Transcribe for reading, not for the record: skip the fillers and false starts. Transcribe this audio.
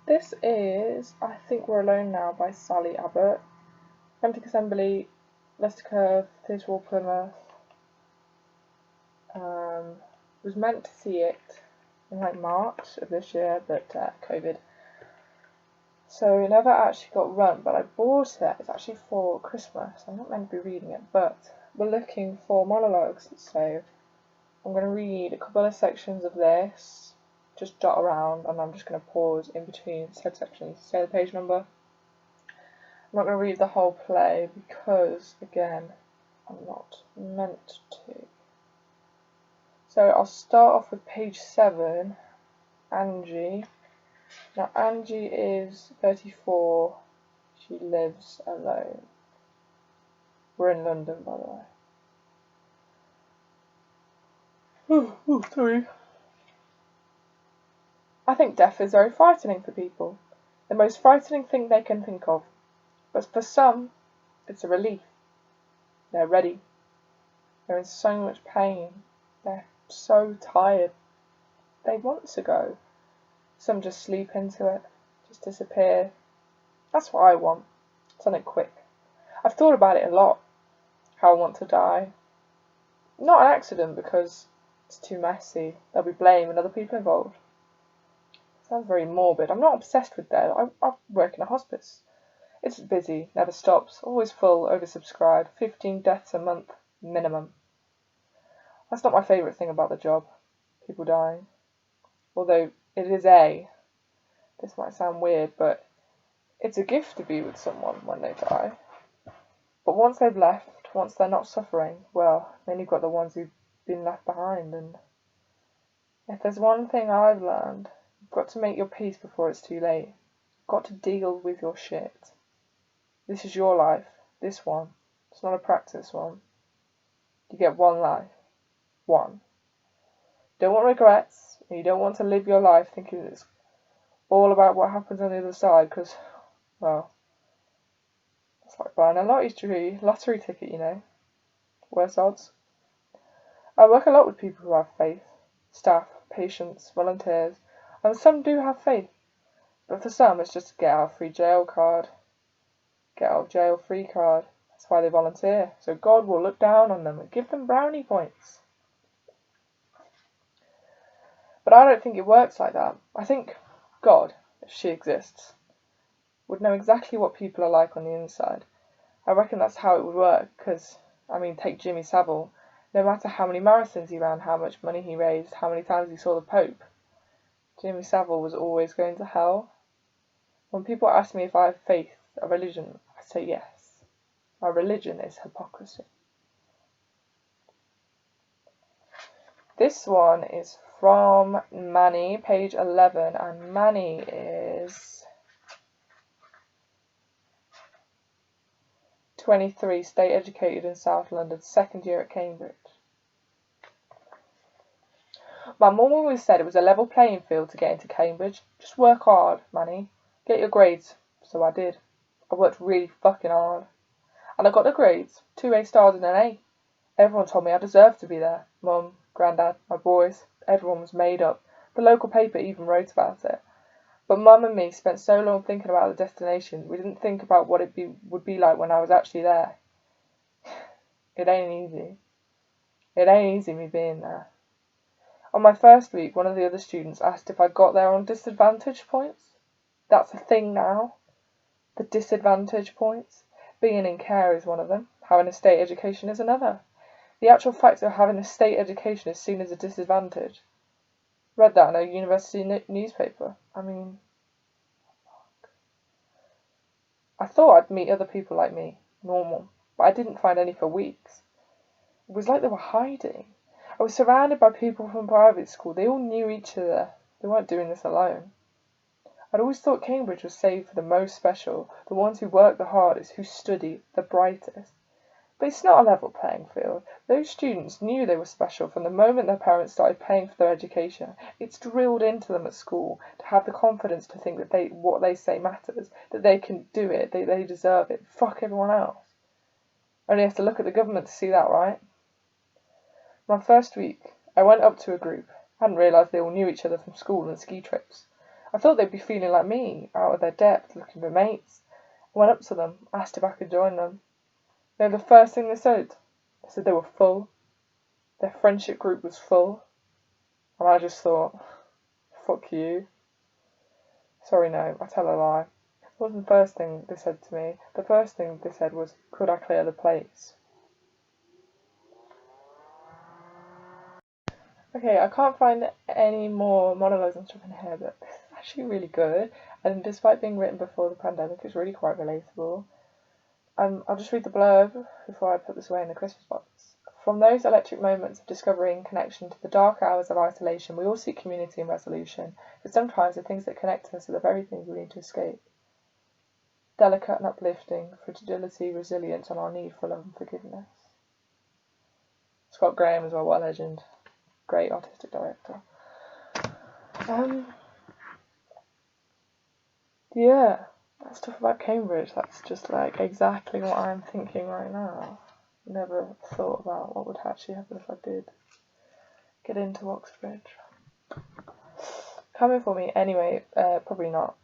This is I Think We're Alone Now by Sally Abbott. Empty Assembly, Leicester Curve, Theatre Hall, Plymouth. Was meant to see it in like March of this year, but COVID. So it never actually got run, but I bought it. It's actually for Christmas. I'm not meant to be reading it, but we're looking for monologues, so I'm going to read a couple of sections of this, just jot around, and I'm just going to pause in between said sections. Say the page number. I'm not going to read the whole play because, again, I'm not meant to. So I'll start off with page 7, Angie. Now Angie is 34, she lives alone. We're in London, by the way. Oh, sorry. I think death is very frightening for people. The most frightening thing they can think of. But for some, it's a relief. They're ready. They're in so much pain. They're so tired. They want to go. Some just sleep into it, just disappear. That's what I want. Something quick. I've thought about it a lot, how I want to die. Not an accident because it's too messy. There'll be blame and other people involved. Sounds very morbid. I'm not obsessed with death. I work in a hospice. It's busy, never stops, always full, oversubscribed, 15 deaths a month, minimum. That's not my favourite thing about the job, people dying. Although it is this might sound weird, but it's a gift to be with someone when they die. But once they've left, once they're not suffering, well, then you've got the ones who've been left behind, and if there's one thing I've learned, you've got to make your peace before it's too late. You've got to deal with your shit. This is your life, this one. It's not a practice one. You get one life. One. You don't want regrets, and you don't want to live your life thinking it's all about what happens on the other side, because, well, it's like buying a lottery ticket, you know. Worse odds. I work a lot with people who have faith. Staff, patients, volunteers, and some do have faith. But for some, it's just a get out of free jail card. Get out of jail free card. That's why they volunteer. So God will look down on them and give them brownie points. But I don't think it works like that. I think God, if she exists, would know exactly what people are like on the inside. I reckon that's how it would work, because, take Jimmy Savile. No matter how many marathons he ran, how much money he raised, how many times he saw the Pope, Jimmy Savile was always going to hell. When people ask me if I have faith, a religion, I say yes. Our religion is hypocrisy. This one is from Manny, page 11, and Manny is 23, state educated in South London, second year at Cambridge. My mum always said it was a level playing field to get into Cambridge. Just work hard, Manny. Get your grades. So I did. I worked really fucking hard. And I got the grades. 2 A stars and an A. Everyone told me I deserved to be there. Mum, Grandad, my boys. Everyone was made up. The local paper even wrote about it. But Mum and me spent so long thinking about the destination, we didn't think about what it would be like when I was actually there. It ain't easy. It ain't easy me being there. On my first week, one of the other students asked if I got there on disadvantage points. That's a thing now. The disadvantage points. Being in care is one of them. Having a state education is another. The actual fact of having a state education is seen as a disadvantage. Read that in a university newspaper. I thought I'd meet other people like me, normal, but I didn't find any for weeks. It was like they were hiding. I was surrounded by people from private school. They all knew each other. They weren't doing this alone. I'd always thought Cambridge was saved for the most special, the ones who work the hardest, who study the brightest. But it's not a level playing field. Those students knew they were special from the moment their parents started paying for their education. It's drilled into them at school to have the confidence to think that what they say matters, that they can do it, they deserve it. Fuck everyone else. Only have to look at the government to see that, right? My first week, I went up to a group. I hadn't realised they all knew each other from school and ski trips. I thought they'd be feeling like me, out of their depth, looking for mates. I went up to them, asked if I could join them. You know the first thing they said? They said they were full. Their friendship group was full. And I just thought, fuck you. Sorry, no, I tell a lie. It wasn't the first thing they said to me. The first thing they said was, could I clear the place? Okay, I can't find any more monologues and stuff in here, but this is actually really good. And despite being written before the pandemic, it's really quite relatable. I'll just read the blurb before I put this away in the Christmas box. From those electric moments of discovery and connection to the dark hours of isolation, we all seek community and resolution, but sometimes the things that connect us are the very things we need to escape. Delicate and uplifting, fragility, resilience, and our need for love and forgiveness. Scott Graham as well, what a legend. Great artistic director. Yeah, that stuff about Cambridge, that's just like exactly what I'm thinking right now. Never thought about what would actually happen if I did get into Oxbridge. Coming for me anyway, probably not.